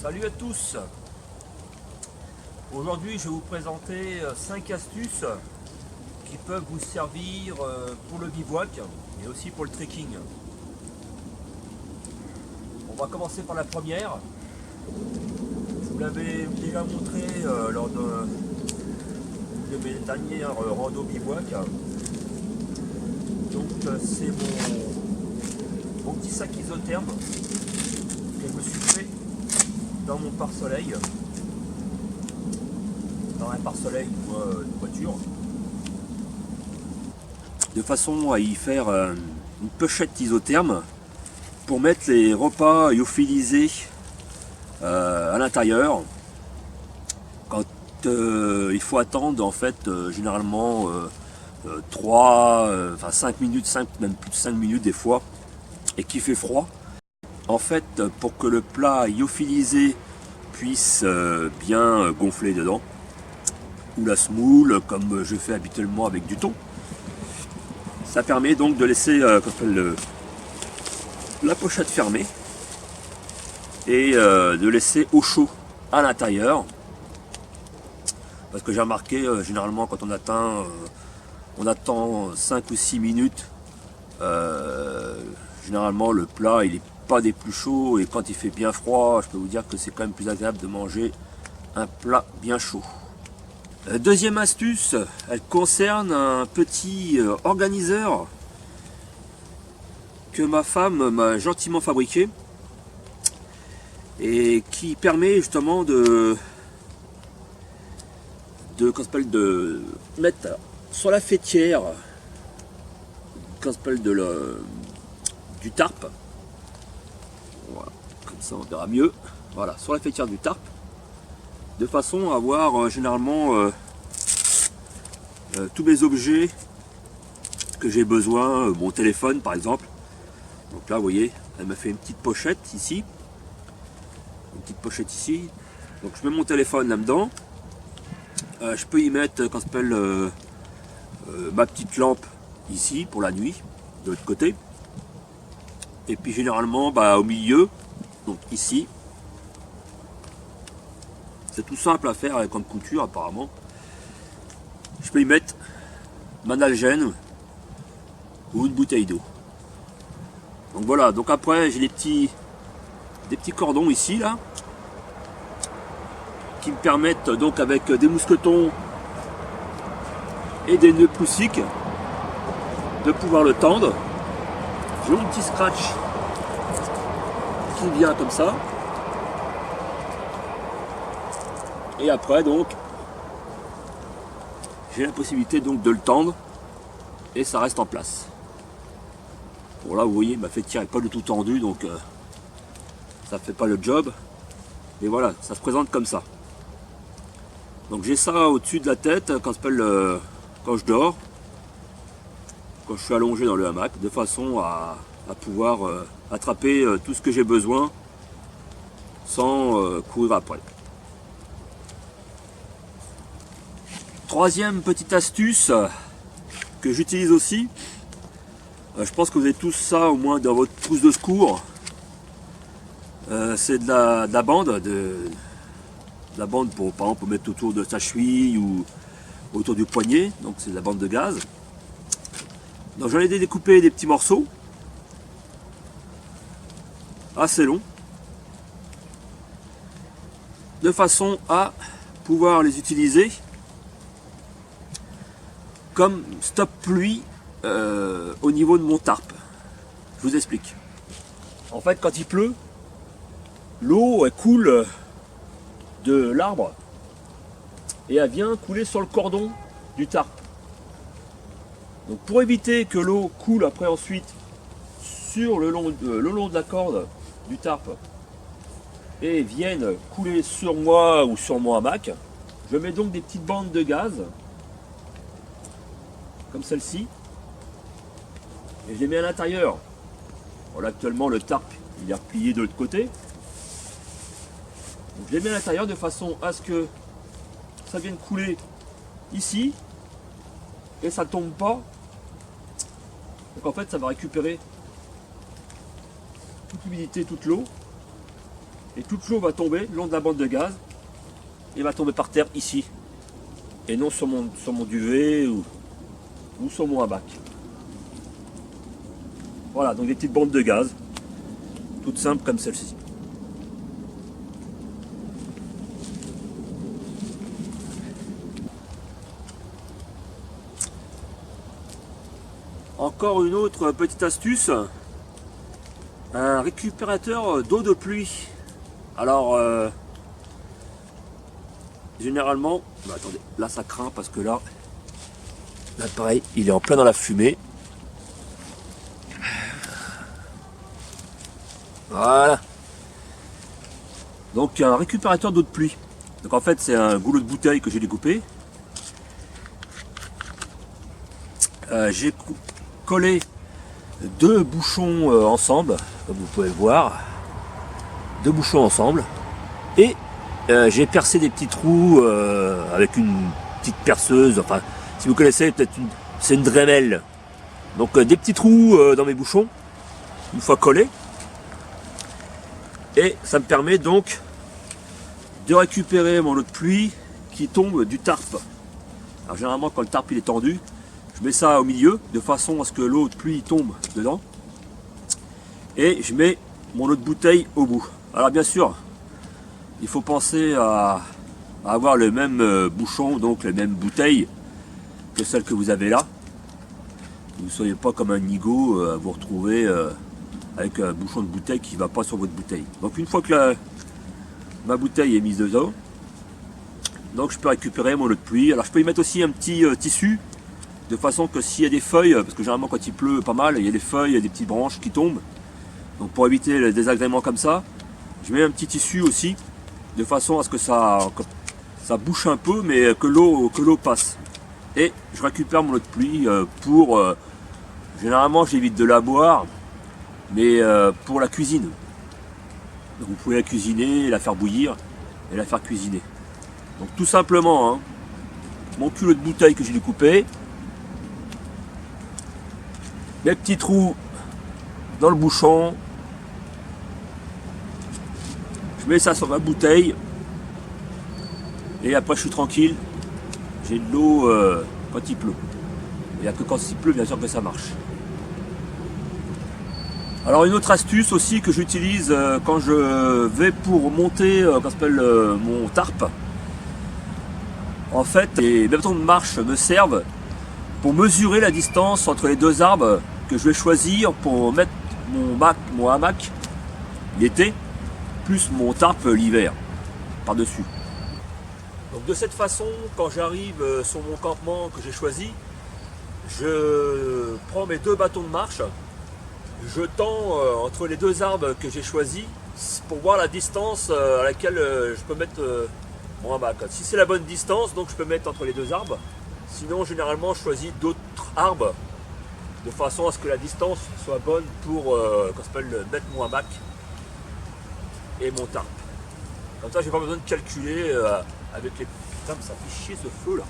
Salut à tous. Aujourd'hui je vais vous présenter 5 astuces qui peuvent vous servir pour le bivouac et aussi pour le trekking. On va commencer par la première. Je vous l'avais déjà montré lors de mes dernières rando bivouac. Donc c'est mon petit sac isotherme que je me suis fait dans mon pare-soleil, dans un pare-soleil de voiture, de façon à y faire une pochette isotherme pour mettre les repas lyophilisés à l'intérieur quand il faut attendre en fait généralement 5 minutes, même plus de 5 minutes des fois, et qu'il fait froid. En fait, pour que le plat lyophilisé puisse bien gonfler dedans, ou la semoule, comme je fais habituellement avec du thon, ça permet donc de laisser la pochette fermée et de laisser au chaud à l'intérieur. Parce que j'ai remarqué, généralement quand on attend 5 ou 6 minutes, généralement le plat il est pas des plus chauds, et quand il fait bien froid, je peux vous dire que c'est quand même plus agréable de manger un plat bien chaud. Deuxième astuce, elle concerne un petit organiseur que ma femme m'a gentiment fabriqué et qui permet justement de mettre sur la faîtière du tarp. Voilà, comme ça on verra mieux. Voilà, sur la faîtière du tarp, de façon à avoir généralement tous mes objets que j'ai besoin, mon téléphone par exemple. Donc là vous voyez, elle m'a fait une petite pochette ici. Donc je mets mon téléphone là-dedans. Je peux y mettre ma petite lampe ici pour la nuit, de l'autre côté. Et puis généralement au milieu, donc ici. C'est tout simple à faire comme couture apparemment. Je peux y mettre ma nalgène ou une bouteille d'eau. Donc voilà, donc après j'ai des petits cordons ici là qui me permettent donc avec des mousquetons et des nœuds poussiques de pouvoir le tendre. J'ai un petit scratch qui vient comme ça. Et après donc j'ai la possibilité donc de le tendre et ça reste en place. Bon là vous voyez ma faîtière n'est pas du tout tendue, donc ça fait pas le job. Mais voilà, ça se présente comme ça. Donc j'ai ça au-dessus de la tête quand je dors, quand je suis allongé dans le hamac, de façon à pouvoir attraper tout ce que j'ai besoin sans courir après. Troisième petite astuce que j'utilise aussi, je pense que vous avez tous ça au moins dans votre trousse de secours, c'est de la bande, pour par exemple pour mettre autour de sa cheville ou autour du poignet, donc c'est de la bande de gaz. Donc j'en ai découpé des petits morceaux assez longs, de façon à pouvoir les utiliser comme stop pluie au niveau de mon tarp. Je vous explique. En fait, quand il pleut, l'eau elle coule de l'arbre et elle vient couler sur le cordon du tarp. Donc pour éviter que l'eau coule après ensuite sur le long de la corde du tarp et vienne couler sur moi ou sur mon hamac, je mets donc des petites bandes de gaz comme celle-ci, et je les mets à l'intérieur. Bon, là actuellement le tarp il est replié de l'autre côté, donc je les mets à l'intérieur de façon à ce que ça vienne couler ici et ça ne tombe pas. Donc en fait ça va récupérer toute l'humidité, toute l'eau, Et toute l'eau va tomber le long de la bande de gaz et va tomber par terre ici. Et non sur mon duvet ou sur mon hamac. Voilà, donc des petites bandes de gaz, toutes simples comme celle-ci. Encore une autre petite astuce, un récupérateur d'eau de pluie. Alors, généralement, attendez, là ça craint parce que là, pareil, il est en plein dans la fumée. Voilà. Donc un récupérateur d'eau de pluie. Donc en fait c'est un goulot de bouteille que j'ai découpé. J'ai collé deux bouchons ensemble, comme vous pouvez le voir. Deux bouchons ensemble. Et j'ai percé des petits trous avec une petite perceuse. Enfin, si vous connaissez, peut-être c'est une Dremel. Donc des petits trous dans mes bouchons, une fois collés. Et ça me permet donc de récupérer mon eau de pluie qui tombe du tarp. Alors généralement quand le tarp il est tendu, je mets ça au milieu de façon à ce que l'eau de pluie tombe dedans. Et je mets mon eau de bouteille au bout. Alors bien sûr, il faut penser à avoir le même bouchon, donc la même bouteille que celle que vous avez là. Vous ne soyez pas comme un nigo à vous retrouver avec un bouchon de bouteille qui ne va pas sur votre bouteille. Donc une fois que ma bouteille est mise dedans, donc je peux récupérer mon eau de pluie. Alors je peux y mettre aussi un petit tissu, de façon que s'il y a des feuilles, parce que généralement quand il pleut pas mal, il y a des feuilles, il y a des petites branches qui tombent. Donc pour éviter les désagréments comme ça, je mets un petit tissu aussi, de façon à ce que ça bouche un peu, mais que l'eau passe. Et je récupère mon eau de pluie pour... généralement j'évite de la boire, mais pour la cuisine. Donc vous pouvez la cuisiner, la faire bouillir et la faire cuisiner. Donc tout simplement, hein, mon culot de bouteille que j'ai découpé, mes petits trous dans le bouchon, je mets ça sur ma bouteille et après je suis tranquille, j'ai de l'eau quand il pleut. Il n'y a que quand il pleut bien sûr que ça marche. Alors une autre astuce aussi que j'utilise quand je vais pour monter quand s'appelle mon tarp. En fait, les bâtons de marche me servent pour mesurer la distance entre les deux arbres que je vais choisir pour mettre mon hamac l'été, plus mon tarp l'hiver, par-dessus. Donc de cette façon, quand j'arrive sur mon campement que j'ai choisi, je prends mes deux bâtons de marche, je tends entre les deux arbres que j'ai choisis pour voir la distance à laquelle je peux mettre mon hamac. Si c'est la bonne distance, donc je peux mettre entre les deux arbres. Sinon, généralement, je choisis d'autres arbres de façon à ce que la distance soit bonne pour mettre mon hamac et mon tarp. Comme ça, j'ai pas besoin de calculer avec les... Putain, mais ça fait chier ce feu là.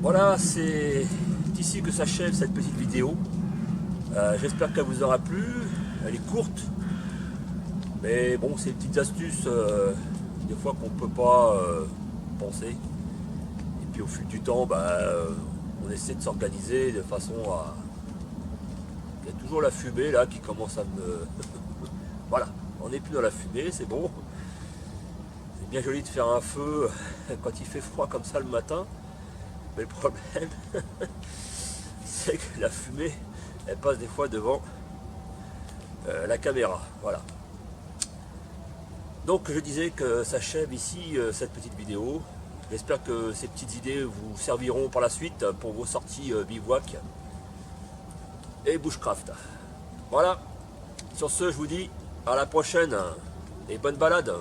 Voilà, c'est ici que s'achève cette petite vidéo. J'espère qu'elle vous aura plu. Elle est courte, mais bon, c'est des petites astuces des fois qu'on ne peut pas penser. Et puis au fil du temps, on essaie de s'organiser de façon à... Il y a toujours la fumée là qui commence à me... Voilà, on n'est plus dans la fumée, c'est bon. C'est bien joli de faire un feu quand il fait froid comme ça le matin. Mais le problème, c'est que la fumée, elle passe des fois devant la caméra. Voilà. Donc je disais que s'achève ici cette petite vidéo. J'espère que ces petites idées vous serviront par la suite pour vos sorties bivouac et bushcraft. Voilà, sur ce je vous dis à la prochaine et bonne balade.